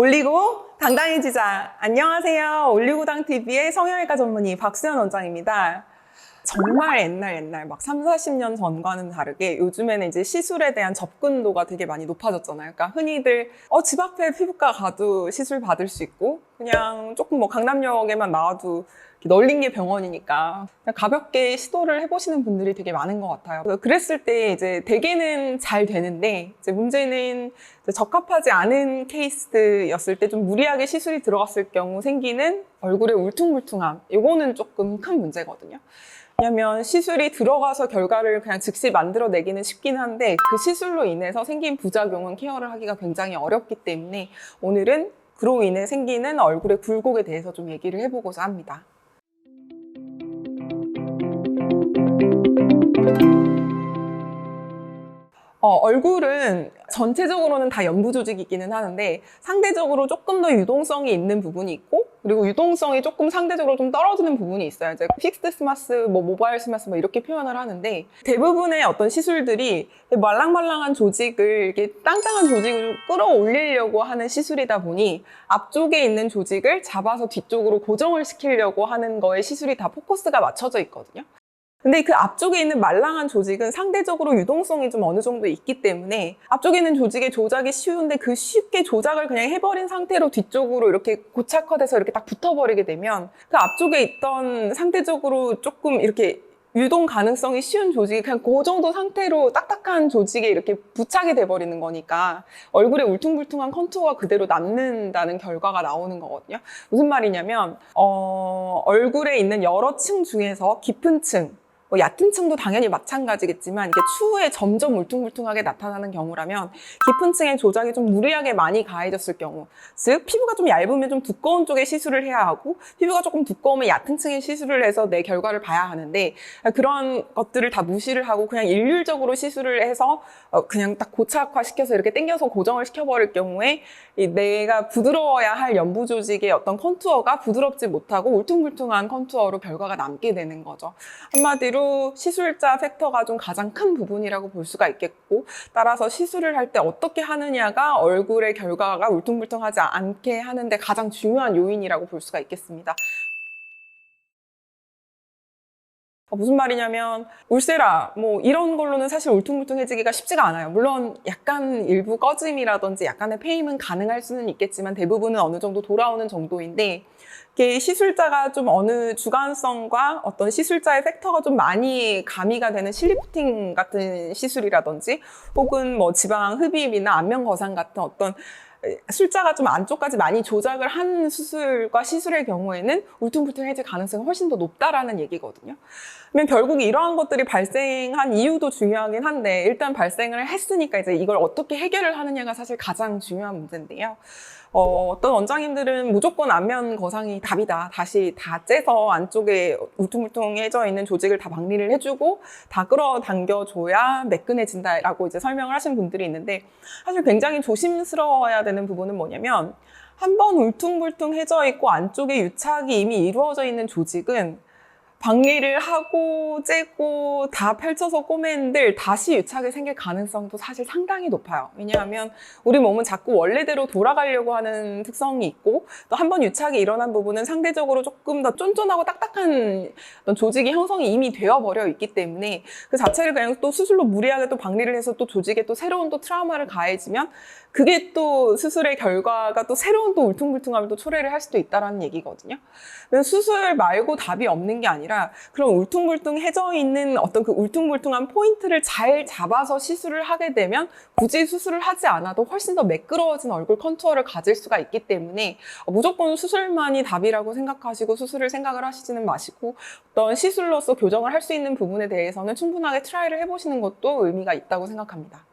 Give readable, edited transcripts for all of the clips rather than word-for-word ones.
올리고 당당해지자. 안녕하세요. 올리고당TV의 성형외과 전문의 박수연 원장입니다. 정말 옛날 막 3, 40년 전과는 다르게 요즘에는 이제 시술에 대한 접근도가 되게 많이 높아졌잖아요. 그러니까 흔히들 집 앞에 피부과 가도 시술 받을 수 있고 그냥 조금 뭐 강남역에만 나와도 널린 게 병원이니까 그냥 가볍게 시도를 해보시는 분들이 되게 많은 것 같아요. 그랬을 때 이제 대개는 잘 되는데 이제 문제는 이제 적합하지 않은 케이스였을 때 좀 무리하게 시술이 들어갔을 경우 생기는 얼굴의 울퉁불퉁함. 이거는 조금 큰 문제거든요. 왜냐면 시술이 들어가서 결과를 그냥 즉시 만들어내기는 쉽긴 한데 그 시술로 인해서 생긴 부작용은 케어를 하기가 굉장히 어렵기 때문에 오늘은 그로 인해 생기는 얼굴의 굴곡에 대해서 좀 얘기를 해보고자 합니다. 얼굴은 전체적으로는 다 연부 조직이기는 하는데 상대적으로 조금 더 유동성이 있는 부분이 있고 그리고 유동성이 조금 상대적으로 좀 떨어지는 부분이 있어요. 이제 픽스드 스마스, 모바일 스마스 이렇게 표현을 하는데 대부분의 어떤 시술들이 말랑말랑한 조직을 이렇게 땅땅한 조직을 끌어올리려고 하는 시술이다 보니 앞쪽에 있는 조직을 잡아서 뒤쪽으로 고정을 시키려고 하는 거에 시술이 다 포커스가 맞춰져 있거든요. 근데 그 앞쪽에 있는 말랑한 조직은 상대적으로 유동성이 좀 어느 정도 있기 때문에 앞쪽에 있는 조직의 조작이 쉬운데 그 쉽게 조작을 그냥 해버린 상태로 뒤쪽으로 이렇게 고착화돼서 이렇게 딱 붙어버리게 되면 그 앞쪽에 있던 상대적으로 조금 이렇게 유동 가능성이 쉬운 조직이 그냥 그 정도 상태로 딱딱한 조직에 이렇게 부착이 돼버리는 거니까 얼굴에 울퉁불퉁한 컨투어가 그대로 남는다는 결과가 나오는 거거든요. 무슨 말이냐면 얼굴에 있는 여러 층 중에서 깊은 층 얕은 층도 당연히 마찬가지겠지만 이게 추후에 점점 울퉁불퉁하게 나타나는 경우라면 깊은 층의 조작이 좀 무리하게 많이 가해졌을 경우 즉 피부가 좀 얇으면 좀 두꺼운 쪽에 시술을 해야 하고 피부가 조금 두꺼우면 얕은 층에 시술을 해서 내 결과를 봐야 하는데 그런 것들을 다 무시를 하고 그냥 일률적으로 시술을 해서 그냥 딱 고착화시켜서 이렇게 당겨서 고정을 시켜버릴 경우에 내가 부드러워야 할 연부 조직의 어떤 컨투어가 부드럽지 못하고 울퉁불퉁한 컨투어로 결과가 남게 되는 거죠. 한마디로 시술자 팩터가 좀 가장 큰 부분이라고 볼 수가 있겠고 따라서 시술을 할 때 어떻게 하느냐가 얼굴의 결과가 울퉁불퉁하지 않게 하는데 가장 중요한 요인이라고 볼 수가 있겠습니다. 무슨 말이냐면 울세라 이런 걸로는 사실 울퉁불퉁해지기가 쉽지가 않아요. 물론 약간 일부 꺼짐이라든지 약간의 페임은 가능할 수는 있겠지만 대부분은 어느 정도 돌아오는 정도인데 이게 시술자가 좀 어느 주관성과 어떤 시술자의 팩터가 좀 많이 가미가 되는 실리프팅 같은 시술이라든지 혹은 지방 흡입이나 안면 거상 같은 어떤 술자가 좀 안쪽까지 많이 조작을 한 수술과 시술의 경우에는 울퉁불퉁해질 가능성이 훨씬 더 높다라는 얘기거든요. 그러면 결국 이러한 것들이 발생한 이유도 중요하긴 한데 일단 발생을 했으니까 이제 이걸 어떻게 해결을 하느냐가 사실 가장 중요한 문제인데요. 어떤 원장님들은 무조건 안면 거상이 답이다. 다시 다 째서 안쪽에 울퉁불퉁해져 있는 조직을 다 박리를 해주고 다 끌어당겨줘야 매끈해진다라고 이제 설명을 하신 분들이 있는데 사실 굉장히 조심스러워야 되는 부분은 뭐냐면 한번 울퉁불퉁해져 있고 안쪽에 유착이 이미 이루어져 있는 조직은 박리를 하고 째고 다 펼쳐서 꼬맨들 다시 유착이 생길 가능성도 사실 상당히 높아요. 왜냐하면 우리 몸은 자꾸 원래대로 돌아가려고 하는 특성이 있고 또 한 번 유착이 일어난 부분은 상대적으로 조금 더 쫀쫀하고 딱딱한 조직이 형성이 이미 되어버려 있기 때문에 그 자체를 그냥 또 수술로 무리하게 또 박리를 해서 또 조직에 또 새로운 또 트라우마를 가해지면 그게 또 수술의 결과가 또 새로운 또 울퉁불퉁함을 또 초래를 할 수도 있다는 얘기거든요. 수술 말고 답이 없는 게 아니라 그런 울퉁불퉁해져 있는 어떤 그 울퉁불퉁한 포인트를 잘 잡아서 시술을 하게 되면 굳이 수술을 하지 않아도 훨씬 더 매끄러워진 얼굴 컨투어를 가질 수가 있기 때문에 무조건 수술만이 답이라고 생각하시고 수술을 생각을 하시지는 마시고 어떤 시술로서 교정을 할 수 있는 부분에 대해서는 충분하게 트라이를 해보시는 것도 의미가 있다고 생각합니다.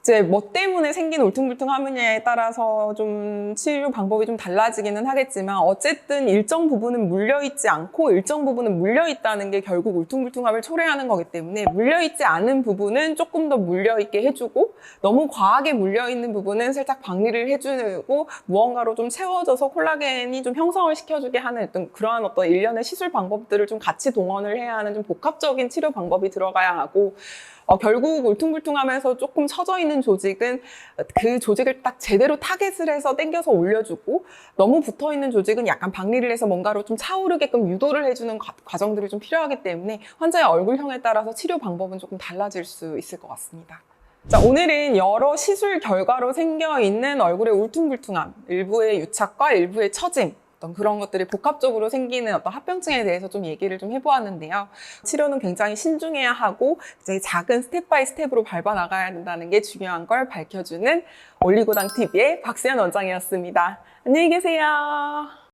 이제 뭐 때문에 생긴 울퉁불퉁함이냐에 따라서 좀 치료 방법이 좀 달라지기는 하겠지만 어쨌든 일정 부분은 물려있지 않고 일정 부분은 물려있다는 게 결국 울퉁불퉁함을 초래하는 거기 때문에 물려있지 않은 부분은 조금 더 물려있게 해주고 너무 과하게 물려있는 부분은 살짝 박리를 해주고 무언가로 좀 채워져서 콜라겐이 좀 형성을 시켜주게 하는 어떤 그러한 어떤 일련의 시술 방법들을 좀 같이 동원을 해야 하는 좀 복합적인 치료 방법이 들어가야 하고 결국 울퉁불퉁하면서 조금 처져 있는 조직은 그 조직을 딱 제대로 타겟을 해서 당겨서 올려주고, 너무 붙어 있는 조직은 약간 박리를 해서 뭔가로 좀 차오르게끔 유도를 해주는 과정들이 좀 필요하기 때문에 환자의 얼굴형에 따라서 치료 방법은 조금 달라질 수 있을 것 같습니다. 자, 오늘은 여러 시술 결과로 생겨있는 얼굴의 울퉁불퉁함, 일부의 유착과 일부의 처짐, 어떤 그런 것들이 복합적으로 생기는 어떤 합병증에 대해서 좀 얘기를 좀 해보았는데요. 치료는 굉장히 신중해야 하고 굉장히 작은 스텝 바이 스텝으로 밟아 나가야 된다는 게 중요한 걸 밝혀주는 올리고당 TV의 박수연 원장이었습니다. 안녕히 계세요.